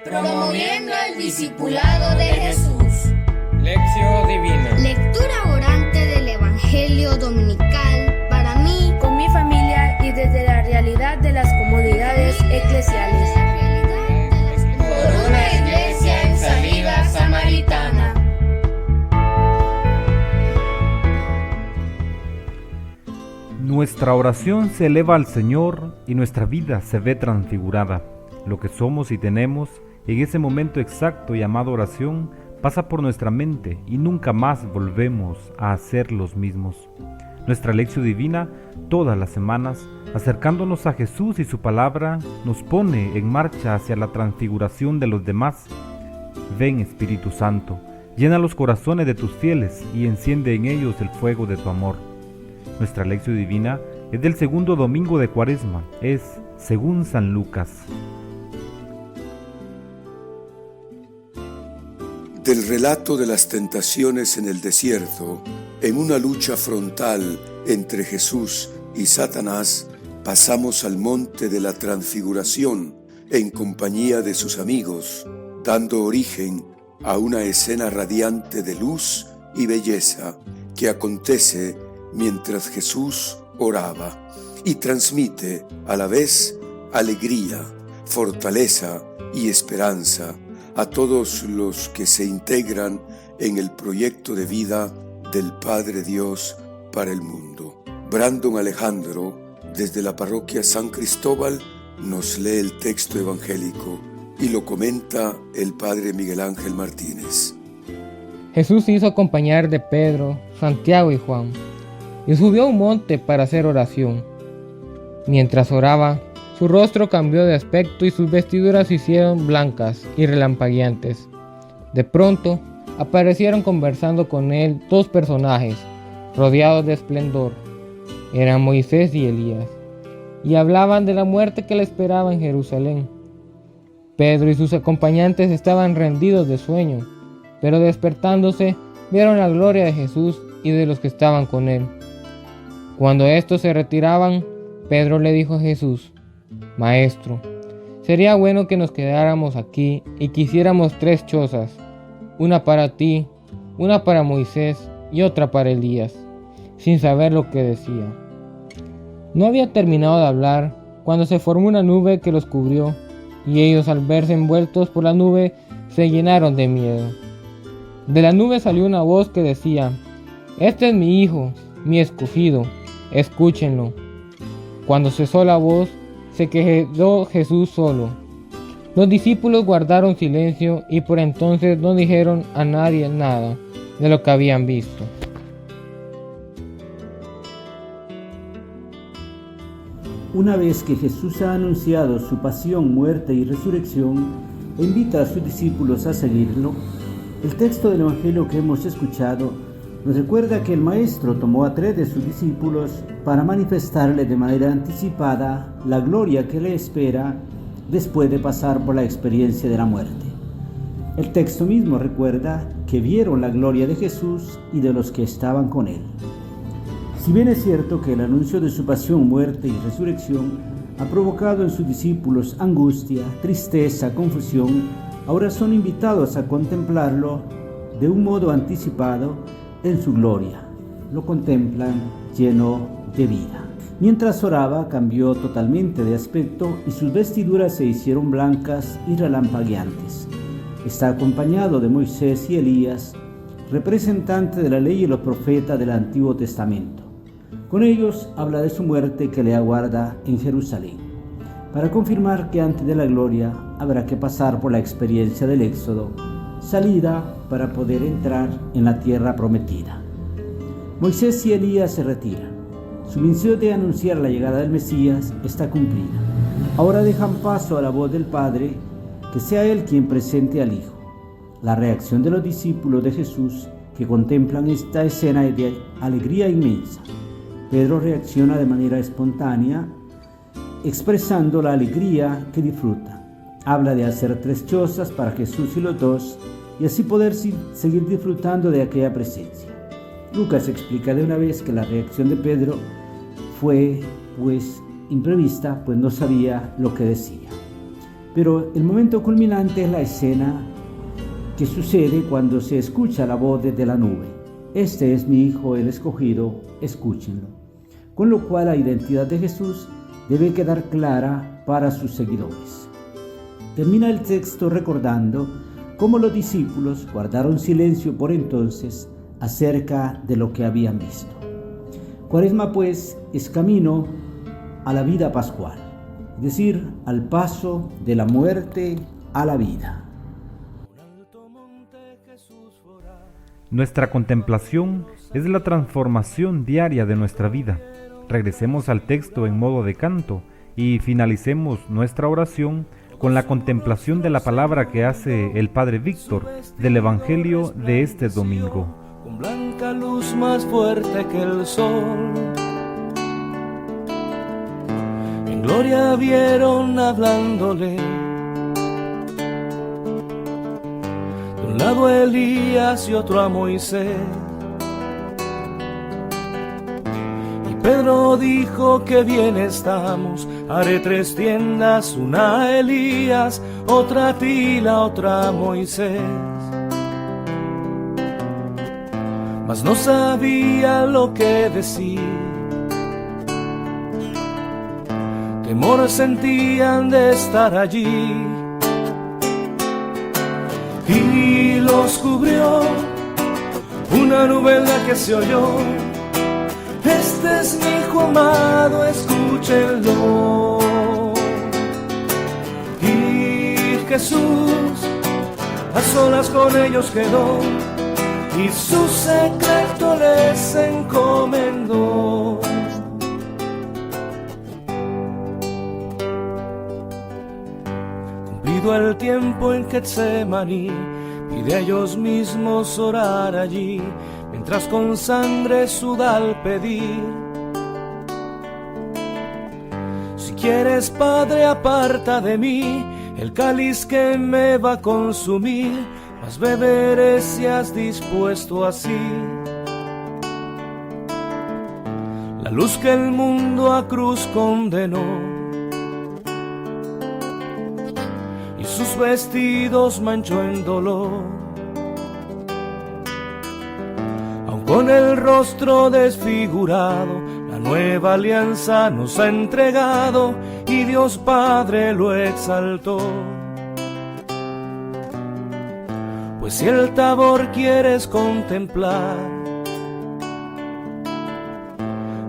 promoviendo el discipulado de Jesús. Lección Divina. Lectura orante del Evangelio Dominical para mí, con mi familia y desde la realidad de las comunidades eclesiales. Por una iglesia en salida samaritana. Nuestra oración se eleva al Señor y nuestra vida se ve transfigurada. Lo que somos y tenemos en ese momento exacto llamado oración pasa por nuestra mente y nunca más volvemos a ser los mismos. Nuestra lección divina, todas las semanas, acercándonos a Jesús y su palabra, nos pone en marcha hacia la transfiguración de los demás. Ven, Espíritu Santo, llena los corazones de tus fieles y enciende en ellos el fuego de tu amor. Nuestra lección divina es del segundo domingo de Cuaresma, es según San Lucas. Del relato de las tentaciones en el desierto, en una lucha frontal entre Jesús y Satanás, pasamos al monte de la transfiguración en compañía de sus amigos, dando origen a una escena radiante de luz y belleza que acontece mientras Jesús oraba y transmite a la vez alegría, fortaleza y esperanza a todos los que se integran en el proyecto de vida del Padre Dios para el mundo. Brandon Alejandro, desde la parroquia San Cristóbal, nos lee el texto evangélico y lo comenta el Padre Miguel Ángel Martínez. Jesús se hizo acompañar de Pedro, Santiago y Juan, y subió a un monte para hacer oración. Mientras oraba, su rostro cambió de aspecto y sus vestiduras se hicieron blancas y relampagueantes. De pronto, aparecieron conversando con él dos personajes, rodeados de esplendor. Eran Moisés y Elías, y hablaban de la muerte que le esperaba en Jerusalén. Pedro y sus acompañantes estaban rendidos de sueño, pero despertándose, vieron la gloria de Jesús y de los que estaban con él. Cuando estos se retiraban, Pedro le dijo a Jesús: Maestro, sería bueno que nos quedáramos aquí y que hiciéramos 3 chozas, una para ti, una para Moisés y otra para Elías, sin saber lo que decía. No había terminado de hablar cuando se formó una nube que los cubrió, y ellos, al verse envueltos por la nube, se llenaron de miedo. De la nube salió una voz que decía: Este es mi hijo, mi escogido, escúchenlo. Cuando cesó la voz, se quedó Jesús solo. Los discípulos guardaron silencio y por entonces no dijeron a nadie nada de lo que habían visto. Una vez que Jesús ha anunciado su pasión, muerte y resurrección, e invita a sus discípulos a seguirlo, el texto del Evangelio que hemos escuchado nos recuerda que el Maestro tomó a 3 de sus discípulos para manifestarle de manera anticipada la gloria que le espera después de pasar por la experiencia de la muerte. El texto mismo recuerda que vieron la gloria de Jesús y de los que estaban con él. Si bien es cierto que el anuncio de su pasión, muerte y resurrección ha provocado en sus discípulos angustia, tristeza, confusión, ahora son invitados a contemplarlo de un modo anticipado en su gloria. Lo contemplan lleno de vida. Mientras oraba, cambió totalmente de aspecto y sus vestiduras se hicieron blancas y relampagueantes. Está acompañado de Moisés y Elías, representantes de la ley y los profetas del Antiguo Testamento. Con ellos habla de su muerte que le aguarda en Jerusalén, para confirmar que antes de la gloria habrá que pasar por la experiencia del Éxodo, salida para poder entrar en la tierra prometida. Moisés y Elías se retiran. Su misión de anunciar la llegada del Mesías está cumplida. Ahora dejan paso a la voz del Padre, que sea Él quien presente al Hijo. La reacción de los discípulos de Jesús que contemplan esta escena es de alegría inmensa. Pedro reacciona de manera espontánea, expresando la alegría que disfruta. Habla de hacer 3 chozas para Jesús y los 2, y así poder seguir disfrutando de aquella presencia. Lucas explica de una vez que la reacción de Pedro fue imprevista, pues no sabía lo que decía. Pero el momento culminante es la escena que sucede cuando se escucha la voz desde la nube. Este es mi Hijo, el escogido, escúchenlo. Con lo cual la identidad de Jesús debe quedar clara para sus seguidores. Termina el texto recordando cómo los discípulos guardaron silencio por entonces acerca de lo que habían visto. Cuaresma, pues, es camino a la vida pascual, es decir, al paso de la muerte a la vida. Nuestra contemplación es la transformación diaria de nuestra vida. Regresemos al texto en modo de canto y finalicemos nuestra oración con la contemplación de la palabra que hace el Padre Víctor del Evangelio de este domingo. Con blanca luz más fuerte que el sol, en gloria vieron hablándole. De un lado a Elías y otro a Moisés. Y Pedro dijo: que bien estamos, haré 3 tiendas, una a Elías, otra a ti, la otra a Moisés. Mas no sabía lo que decir. Temor sentían de estar allí. Y los cubrió una nube en la que se oyó: este es mi Hijo amado, escúchenlo. Y Jesús a solas con ellos quedó, y su secreto les encomendó. Cumplido el tiempo en Getsemaní, pide a ellos mismos orar allí, mientras con sangre suda al pedir: si quieres, Padre, aparta de mí el cáliz que me va a consumir, mas beberé si has dispuesto así. La luz que el mundo a cruz condenó, y sus vestidos manchó en dolor. Aun con el rostro desfigurado, la nueva alianza nos ha entregado, y Dios Padre lo exaltó. Pues si el Tabor quieres contemplar,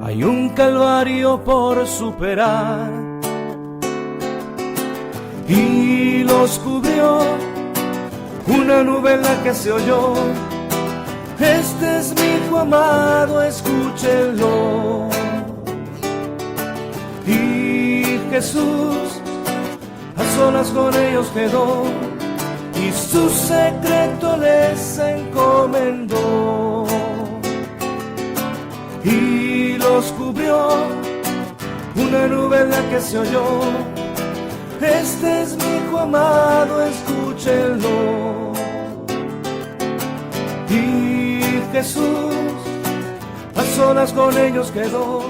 hay un calvario por superar. Y los cubrió una nube en la que se oyó: este es mi Hijo amado, escúchenlo. Y Jesús a solas con ellos quedó, y su secreto les encomendó. Y los cubrió una nube en la que se oyó: este es mi Hijo amado, escúchenlo. Y Jesús a solas con ellos quedó.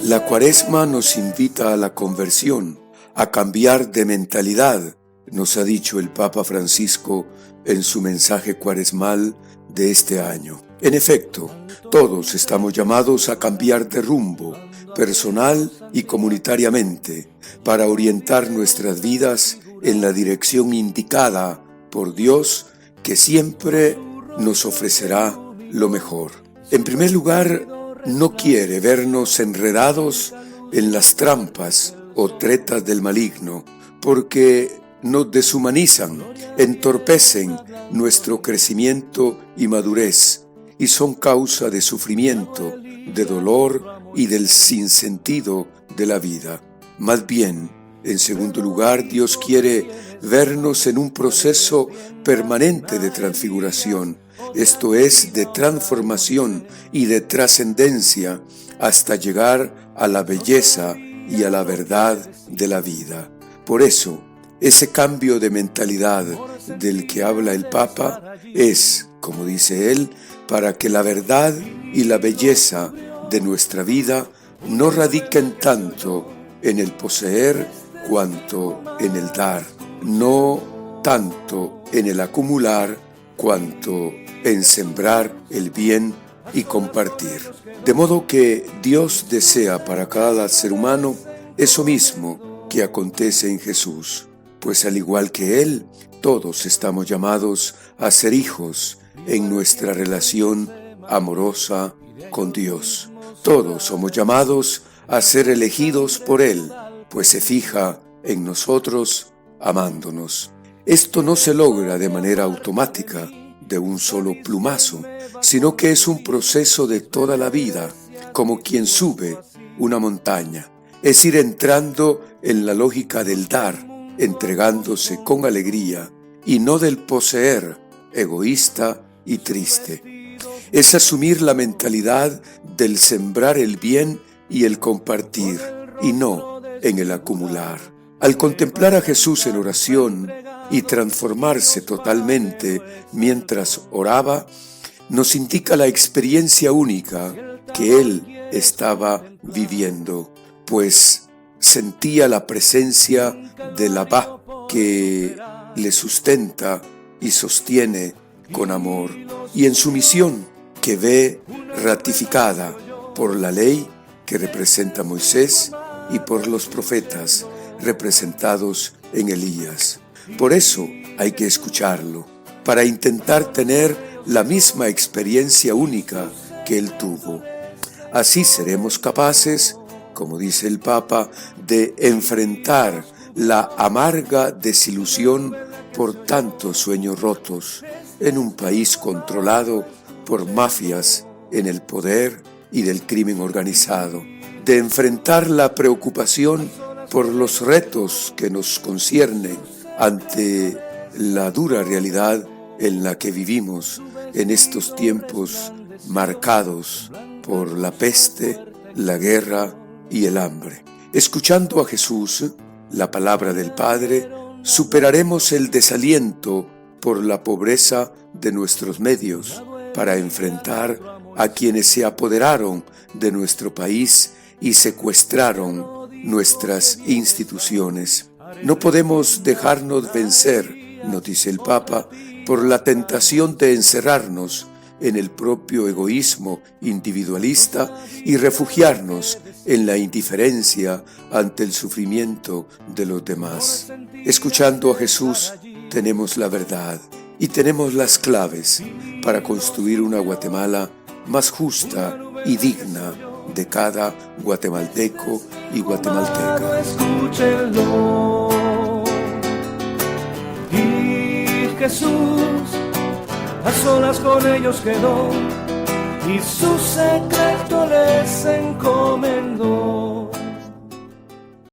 La Cuaresma nos invita a la conversión, a cambiar de mentalidad, nos ha dicho el Papa Francisco en su mensaje cuaresmal de este año. En efecto, todos estamos llamados a cambiar de rumbo, personal y comunitariamente, para orientar nuestras vidas en la dirección indicada por Dios, que siempre nos ofrecerá lo mejor. En primer lugar, no quiere vernos enredados en las trampas o tretas del maligno, porque nos deshumanizan, entorpecen nuestro crecimiento y madurez, y son causa de sufrimiento, de dolor y del sinsentido de la vida. Más bien, en segundo lugar, Dios quiere vernos en un proceso permanente de transfiguración, esto es, de transformación y de trascendencia, hasta llegar a la belleza y a la verdad de la vida. Por eso, ese cambio de mentalidad del que habla el Papa es, como dice él, para que la verdad y la belleza de nuestra vida no radiquen tanto en el poseer cuanto en el dar, no tanto en el acumular cuanto en sembrar el bien y compartir. De modo que Dios desea para cada ser humano eso mismo que acontece en Jesús, pues al igual que Él, todos estamos llamados a ser hijos en nuestra relación amorosa con Dios. Todos somos llamados a ser elegidos por Él, pues se fija en nosotros amándonos. Esto no se logra de manera automática, de un solo plumazo, sino que es un proceso de toda la vida, como quien sube una montaña. Es ir entrando en la lógica del dar, entregándose con alegría, y no del poseer, egoísta y triste. Es asumir la mentalidad del sembrar el bien y el compartir, y no en el acumular. Al contemplar a Jesús en oración y transformarse totalmente mientras oraba, nos indica la experiencia única que Él estaba viviendo, pues sentía la presencia del Abba que le sustenta y sostiene con amor, y en su misión que ve ratificada por la ley que representa a Moisés y por los profetas representados en Elías. Por eso hay que escucharlo, para intentar tener la misma experiencia única que él tuvo. Así seremos capaces, como dice el Papa, de enfrentar la amarga desilusión por tantos sueños rotos en un país controlado por mafias en el poder y del crimen organizado, de enfrentar la preocupación por los retos que nos conciernen ante la dura realidad en la que vivimos en estos tiempos marcados por la peste, la guerra y el hambre. Escuchando a Jesús, la palabra del Padre, superaremos el desaliento por la pobreza de nuestros medios para enfrentar a quienes se apoderaron de nuestro país y secuestraron nuestras instituciones. No podemos dejarnos vencer, nos dice el Papa, por la tentación de encerrarnos en el propio egoísmo individualista y refugiarnos en la indiferencia ante el sufrimiento de los demás. Escuchando a Jesús, tenemos la verdad y tenemos las claves para construir una Guatemala más justa y digna de cada guatemalteco y guatemalteca. Escúchenlo. Y Jesús a solas con ellos quedó, y su secreto les encontró.